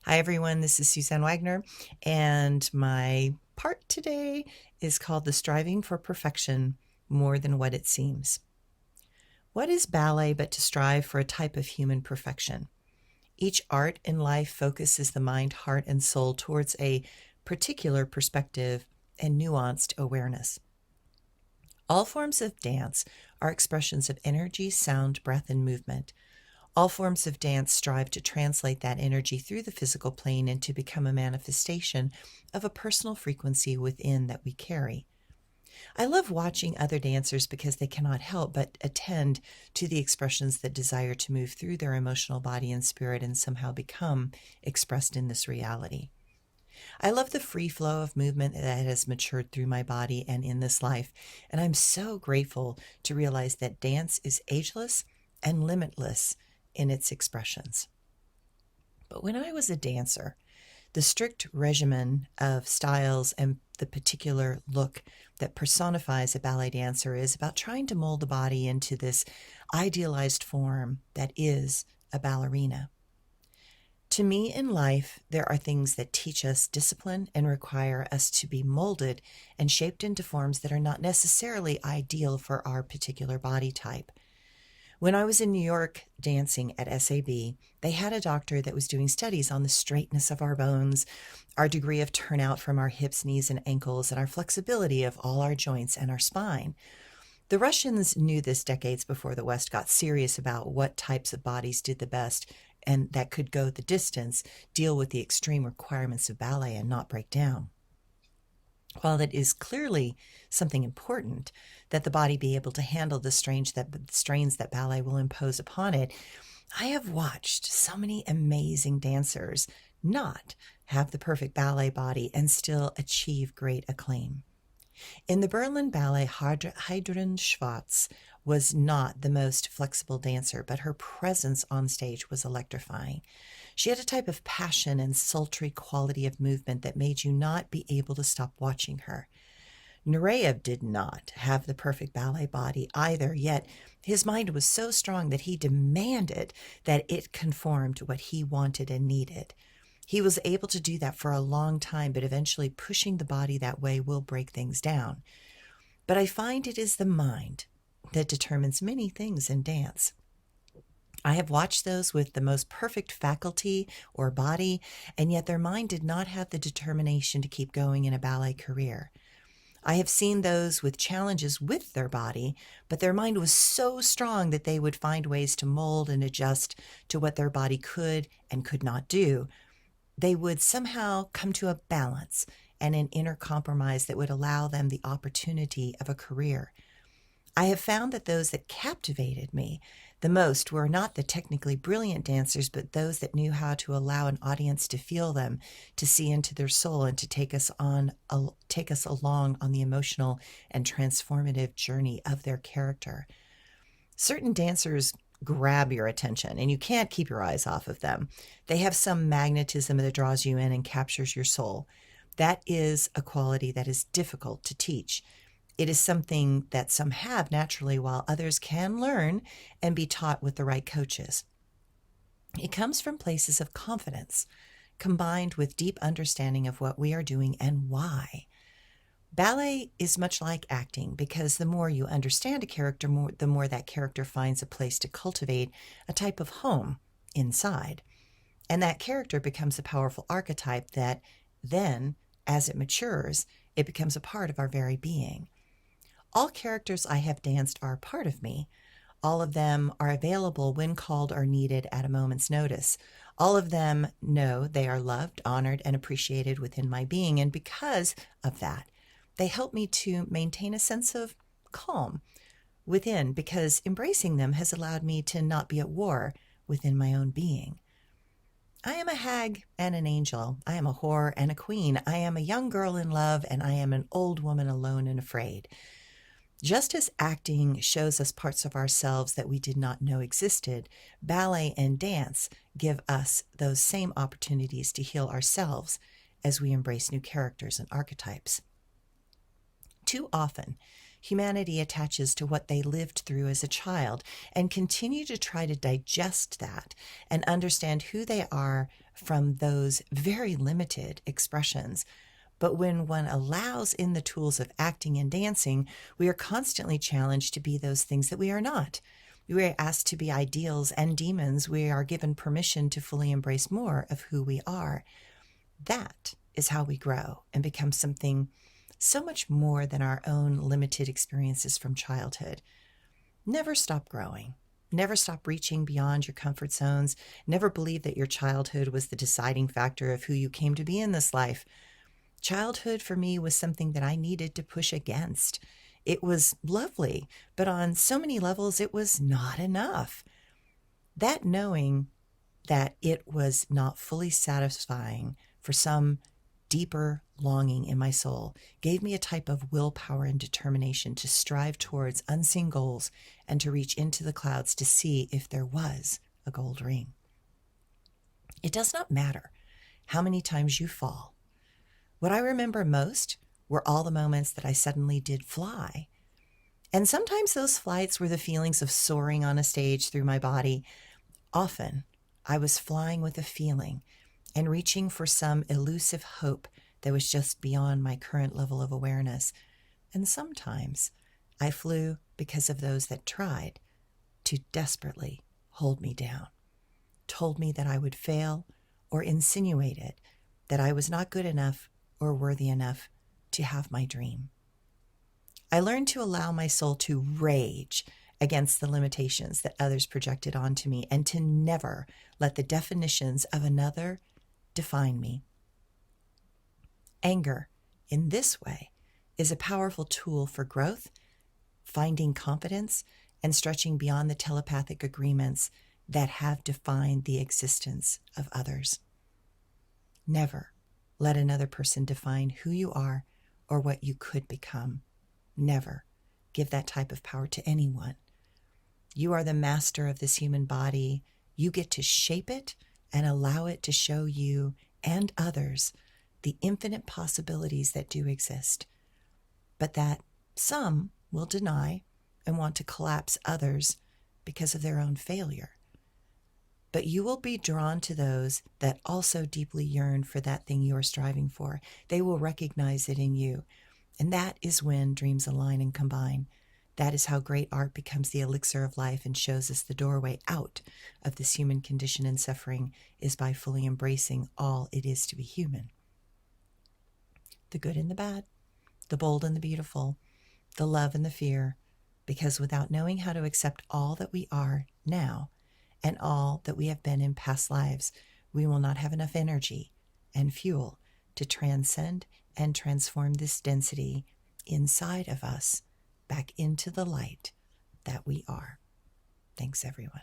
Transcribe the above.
Hi, everyone. This is Suzanne Wagner, and my part today is called The Striving for Perfection More Than What It Seems. What is ballet but to strive for a type of human perfection? Each art in life focuses the mind, heart, and soul towards a particular perspective and nuanced awareness. All forms of dance are expressions of energy, sound, breath, and movement. All forms of dance strive to translate that energy through the physical plane and to become a manifestation of a personal frequency within that we carry. I love watching other dancers because they cannot help but attend to the expressions that desire to move through their emotional body and spirit and somehow become expressed in this reality. I love the free flow of movement that has matured through my body and in this life, and I'm so grateful to realize that dance is ageless and limitless in its expressions. But when I was a dancer, the strict regimen of styles and the particular look that personifies a ballet dancer is about trying to mold the body into this idealized form that is a ballerina. To me, in life, there are things that teach us discipline and require us to be molded and shaped into forms that are not necessarily ideal for our particular body type. When I was in New York dancing at SAB, they had a doctor that was doing studies on the straightness of our bones, our degree of turnout from our hips, knees, and ankles, and our flexibility of all our joints and our spine. The Russians knew this decades before the West got serious about what types of bodies did the best and that could go the distance, deal with the extreme requirements of ballet and not break down. While it is clearly something important that the body be able to handle the strains that ballet will impose upon it, I have watched so many amazing dancers not have the perfect ballet body and still achieve great acclaim. In the Berlin Ballet, Heidrun Schwartz was not the most flexible dancer, but her presence on stage was electrifying. She had a type of passion and sultry quality of movement that made you not be able to stop watching her. Nureyev did not have the perfect ballet body either, yet his mind was so strong that he demanded that it conform to what he wanted and needed. He was able to do that for a long time, but eventually pushing the body that way will break things down. But I find it is the mind that determines many things in dance. I have watched those with the most perfect faculty or body, and yet their mind did not have the determination to keep going in a ballet career. I have seen those with challenges with their body, but their mind was so strong that they would find ways to mold and adjust to what their body could and could not do. They would somehow come to a balance and an inner compromise that would allow them the opportunity of a career. I have found that those that captivated me the most were not the technically brilliant dancers, but those that knew how to allow an audience to feel them, to see into their soul, and to take us along on the emotional and transformative journey of their character. Certain dancers grab your attention and you can't keep your eyes off of them. They have some magnetism that draws you in and captures your soul. That is a quality that is difficult to teach. It is something that some have naturally, while others can learn and be taught with the right coaches. It comes from places of confidence, combined with deep understanding of what we are doing and why. Ballet is much like acting because the more you understand a character, the more that character finds a place to cultivate a type of home inside. And that character becomes a powerful archetype that then, as it matures, it becomes a part of our very being. All characters I have danced are a part of me. All of them are available when called or needed at a moment's notice. All of them know they are loved, honored, and appreciated within my being. And because of that, they help me to maintain a sense of calm within, because embracing them has allowed me to not be at war within my own being. I am a hag and an angel. I am a whore and a queen. I am a young girl in love, and I am an old woman alone and afraid. Just as acting shows us parts of ourselves that we did not know existed, ballet and dance give us those same opportunities to heal ourselves as we embrace new characters and archetypes. Too often, humanity attaches to what they lived through as a child and continue to try to digest that and understand who they are from those very limited expressions. But when one allows in the tools of acting and dancing, we are constantly challenged to be those things that we are not. We are asked to be ideals and demons. We are given permission to fully embrace more of who we are. That is how we grow and become something so much more than our own limited experiences from childhood. Never stop growing. Never stop reaching beyond your comfort zones. Never believe that your childhood was the deciding factor of who you came to be in this life. Childhood for me was something that I needed to push against. It was lovely, but on so many levels, it was not enough. That knowing that it was not fully satisfying for some deeper longing in my soul gave me a type of willpower and determination to strive towards unseen goals and to reach into the clouds to see if there was a gold ring. It does not matter how many times you fall. What I remember most were all the moments that I suddenly did fly. And sometimes those flights were the feelings of soaring on a stage through my body. Often, I was flying with a feeling and reaching for some elusive hope that was just beyond my current level of awareness. And sometimes I flew because of those that tried to desperately hold me down, told me that I would fail, or insinuated that I was not good enough or worthy enough to have my dream. I learned to allow my soul to rage against the limitations that others projected onto me and to never let the definitions of another define me. Anger, in this way, is a powerful tool for growth, finding confidence, and stretching beyond the telepathic agreements that have defined the existence of others. Never let another person define who you are or what you could become. Never give that type of power to anyone. You are the master of this human body. You get to shape it and allow it to show you and others the infinite possibilities that do exist, but that some will deny and want to collapse others because of their own failure. But you will be drawn to those that also deeply yearn for that thing you are striving for. They will recognize it in you. And that is when dreams align and combine. That is how great art becomes the elixir of life and shows us the doorway out of this human condition and suffering is by fully embracing all it is to be human. The good and the bad, the bold and the beautiful, the love and the fear, because without knowing how to accept all that we are now and all that we have been in past lives, we will not have enough energy and fuel to transcend and transform this density inside of us back into the light that we are. Thanks, everyone.